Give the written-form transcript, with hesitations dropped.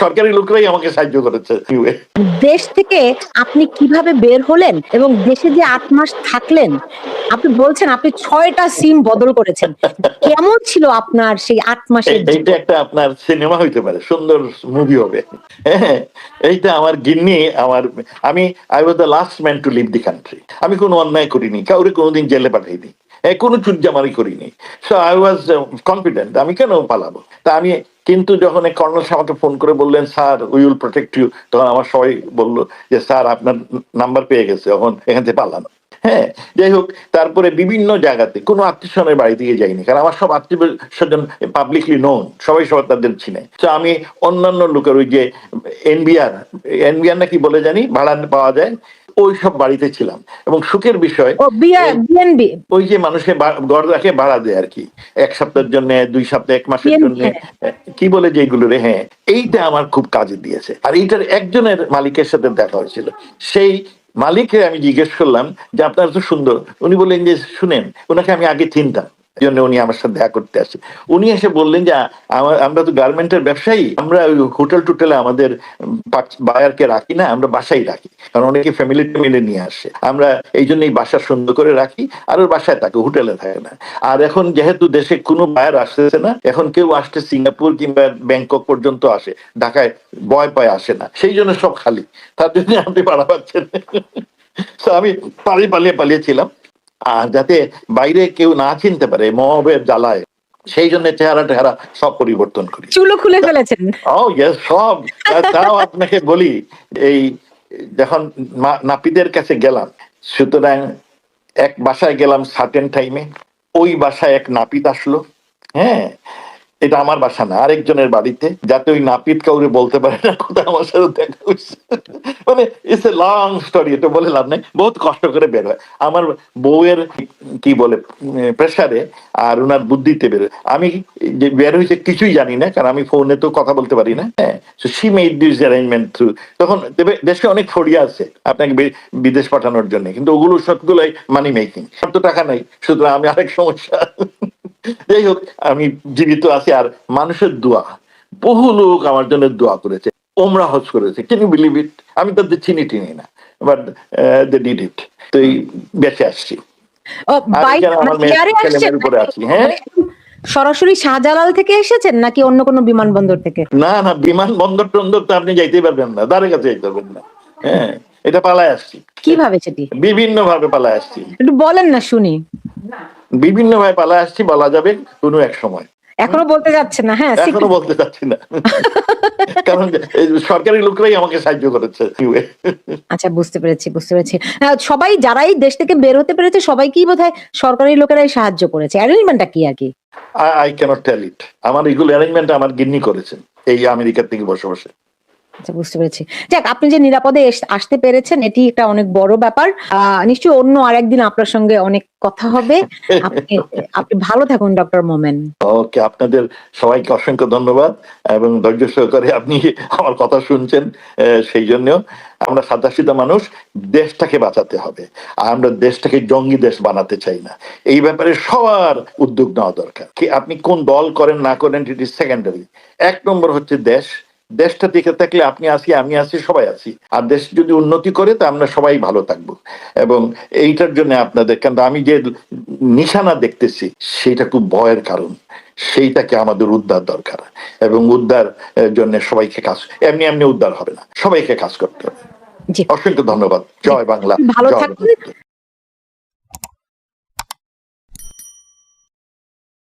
সরকারি লোকরাই আমাকে সাহায্য করেছে। দেশ থেকে আপনি কিভাবে বের হলেন এবং দেশে যে ৮ মাস থাকলেন, আপনি বলছেন আপনি ৬টা সিম বদল করেছেন। কেমন ছিল আপনার সেই ৮ মাসের এইটা জীবন? একটা আপনার সিনেমা হইতে পারে, সুন্দর মুভি হবে। হ্যাঁ, এইটা আমার গিন্নি আমি I was the last man to leave the country. আমি কোনো অন্যায় করিনি, কাউরে কোনোদিন জেলে পাঠাইনি, কোনো চুরজামারি করিনি। সো আই ওয়াজ কনফিডেন্ট, আমি কেন পালাবো। তা আমি কিন্তু যখন কর্নেল আমাকে ফোন করে বললেন sir we will protect you, তখন আমার সবাই বললো যে স্যার আপনার নাম্বার পেয়ে গেছে, এখন এখান থেকে পালান। হ্যাঁ, যাই হোক, তারপরে বিভিন্ন জায়গাতে কোনো আত্মীয় স্বজনের বাড়ি থেকে যাইনি, কারণ আমার সব আত্মীয় স্বজন পাবলিকলি নোন, সবাই সবার তাদের চিনে। তো আমি অন্যান্য লোকের ওই যে এনবিআর নাকি বলে জানি ভাড়া পাওয়া যায়, ওই সব বাড়িতে ছিলাম। এবং সুখের বিষয় বিএনবি ওই যে মানুষের ঘর রাখে ভাড়া দেয় আর কি, ১ সপ্তাহের জন্য, ২ সপ্তাহ, ১ মাসের জন্য, কি বলে যেগুলো রে। হ্যাঁ, এইটা আমার খুব কাজে দিয়েছে। আর এইটার একজনের মালিকের সাথে দেখা হয়েছিল। সেই মালিককে আমি জিজ্ঞেস করলাম যে আপনার তো সুন্দর, উনি বললেন যে শুনেন, ওনাকে আমি আগে চিনতাম, জন্য উনি আমার সাথে দেখা করতে আসে। উনি এসে বললেন যে আমরা তো গার্মেন্টের ব্যবসায়ী, আমরা ওই হোটেল টোটেলে আমাদের বায়ারকে রাখি না, আমরা বাসায় রাখি, কারণ অনেকে ফ্যামিলি মিলে নিয়ে আসে, আমরা এই জন্যই বাসা সুন্দর করে রাখি, আর ওর বাসায় থাকে, হোটেলে থাকে না। আর এখন যেহেতু দেশে কোনো বায়ার আসতেছে না, এখন কেউ আসতে সিঙ্গাপুর কিংবা ব্যাংকক পর্যন্ত আসে, ঢাকায় ভয় পায় আসে না, সেই জন্য সব খালি, তার জন্য আপনি ভাড়া পাচ্ছেন। আমি পালিয়েছিলাম, আর যাতে বাইরে কেউ না চিনতে পারে মবের জ্বালায়, সেই জন্য চেহারা টেহারা সব পরিবর্তন করি। চুলও খুলে ফেলেছেন? সব। তাও আপনাকে বলি, এই যখন নাপিতের কাছে গেলাম, সুতরাং এক বাসায় গেলাম সার্টেন টাইমে, ওই বাসায় এক নাপিত আসলো। হ্যাঁ, এটা আমার বাসা না, আরেকজনের বাড়িতে, যাতে ওই নাপিত কাউরে বলতে পারে না কোথায় আমার সাথে দেখা হয়েছে। মানে ইটস এ লং স্টোরি, এটা বলে লাভ নাই, বহুত কষ্ট করে বের হয়। আমার বউয়ের কি বলে প্রেসারে আর ওনার বুদ্ধিতে বের হয়। আমি যে বের হয়েছে কিছুই জানি না, কারণ আমি ফোনে তো কথা বলতে পারি না। হ্যাঁ, so she made this arrangement through. তখন দেশে অনেক ফড়িয়া আছে আপনাকে বিদেশ পাঠানোর জন্য, কিন্তু ওগুলো সবগুলোই মানি মেকিং, সব তো টাকা নাই, সুতরাং আমি আরেক সমস্যা। যাই হোক, আমি জীবিত আছি, আর মানুষের দোয়া, বহু লোক আমার জন্য দোয়া করেছে, ওমরা হজ করেছে, ক্যান ইউ বিলিভ ইট। আমি তাদের চিনি না, বাট দে ডিড ইট। তো এই বেঁচে আসছি, আর এখানে আমার ছেলেমেয়ের উপরে আছি। হ্যাঁ, সরাসরি শাহজালাল থেকে এসেছেন নাকি অন্য কোনো বিমানবন্দর থেকে? না না, বিমানবন্দর টন্দর তো আপনি যাইতেই পারবেন না, দ্বারের কাছে যাইতে পারবেন না। হ্যাঁ, এটা পালায় আসছি। কিভাবে সেটি বিভিন্ন ভাবে পালায় আসছি, একটু বলেন না শুনি। বিভিন্ন ভাবে পালায় আসছি, বলা যাবে কোনো এক সময়। এখনো বলতে যাচ্ছে না? হ্যাঁ, এখনো বলতে চাচ্ছি না, কারণ সরকারি লোকরাই আমাকে সাহায্য করেছে। আচ্ছা, বুঝতে পেরেছি। সবাই যারাই দেশ থেকে বের হতে পেরেছে সবাইকেই বোধহয় সরকারি লোকেরাই সাহায্য করেছে। অ্যারেঞ্জমেন্টটা কি আর কি? আই ক্যানট টেল ইট। আমার এগুলো অ্যারেঞ্জমেন্ট আমার গিন্নি করেছেন এই আমেরিকার থেকে বসে। আচ্ছা, বুঝতে পেরেছি। যাক, আপনি যে নিরাপদে আসতে পেরেছেন এটি একটা অনেক বড় ব্যাপার। নিশ্চয়ই অন্য আরেকদিন আপনার সঙ্গে অনেক কথা হবে। আপনি ভালো থাকুন ডক্টর মোমেন। ওকে, আপনাদের সবাইকে অসংখ্য ধন্যবাদ, এবং ধৈর্য সহকারে আপনি আমার কথা শুনছেন, সেই জন্য। আমরা সাদাসিধা মানুষ, দেশটাকে বাঁচাতে হবে, আর আমরা দেশটাকে জঙ্গি দেশ বানাতে চাই না। এই ব্যাপারে সবার উদ্যোগ নেওয়া দরকার। কি আপনি কোন দল করেন না করেন, ইট ইজ সেকেন্ডারি। ১ নম্বর হচ্ছে দেশটা টিকে থাকলে আপনি আছি, আমি আছি, সবাই আছি। আর দেশ যদি উন্নতি করে তা আমরা সবাই ভালো থাকবো। এবং এইটার জন্য আপনাদের, কিন্তু আমি যে নিশানা দেখতেছি সেটা খুব ভয়ের কারণ, সেইটাকে আমাদের উদ্ধার দরকার। এবং উদ্ধার জন্য সবাইকে কাজ, এমনি উদ্ধার হবে না, সবাইকে কাজ করতে হবে। অসংখ্য ধন্যবাদ। জয় বাংলা, ভালো জয় থাকুন। বঙ্গবন্ধু।